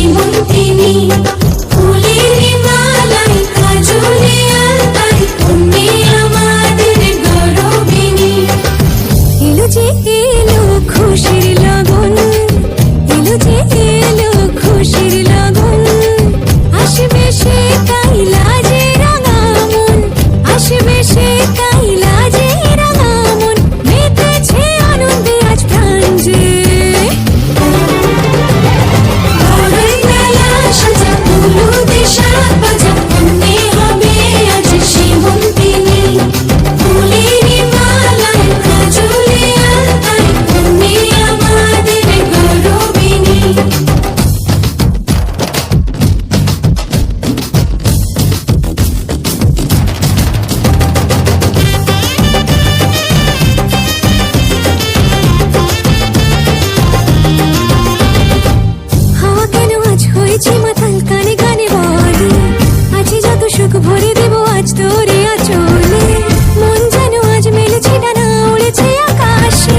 সীমন্তিনী, ফুলের মালায় কাজলে আলতায় তুমি আমাদের গৌরবিনী। এলো যে এলো খুশির লগন, এলো যে এলো খুশির লগন, আসবে সে কাইলা যে রাঙা মন, আসবে সে কাইলা যে রাঙা মন, মেতেছে আনন্দে আজ প্রাণ যে। বরণ ডালা সাজা হলুদে সাত বাজা, তুমি হবে আজ সীমন্তিনী, ফুলের মালায় কাজলে আলতায় তুমি আমাদের গৌরবিনী। হাওয়া কেন আজ হয়েছে মাতাল, কানে কানে বলে আছে যত সুখ ভরে দেব আজ তোরে আঁচলে। মন যেন আজ মেলেছে ডানা, উড়েছে আকাশে,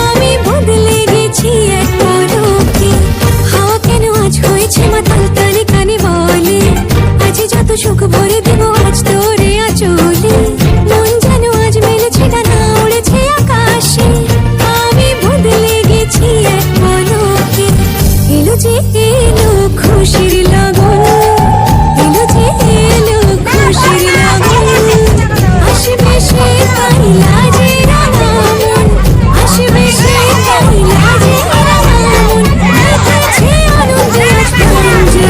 আমি বদলে গেছি এক পলকে। হাওয়া কেন আজ হয়েছে মাতাল, কানে কানে বলে আছে যত সুখ ভরে দেব আজ তোরে আঁচলে। মন যেন আজ মেলেছে ডানা, উড়েছে আকাশে, আমি বদলে গেছি এক পলকে। এলো যে এলো খুশির লগন, এলো যে এলো খুশির লগন, আসবে সে কাইলা যে রাঙা মন, আসবে সে কাইলা যে রাঙা মন, মেতেছে আনন্দে আজ প্রাণ যে।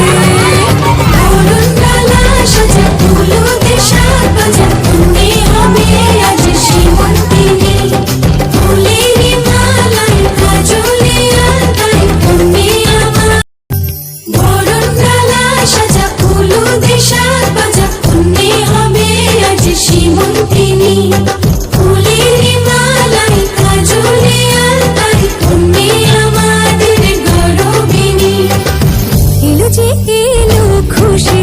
বরণ ডালা সাজা হলুদে সাত বাজা, তুমি হবে আজ সীমন্তিনী, ফুলের মালায় কাজলে আলতায় তুমি আমার। বরণ ডালা সাজা হলুদে সাত বাজা, তুমি হবে আজ সীমন্তিনী, ফুলের মালায় কাজলে আলতায় তুমি আমাদের গৌরবিনী। এলো যে এলো খুশি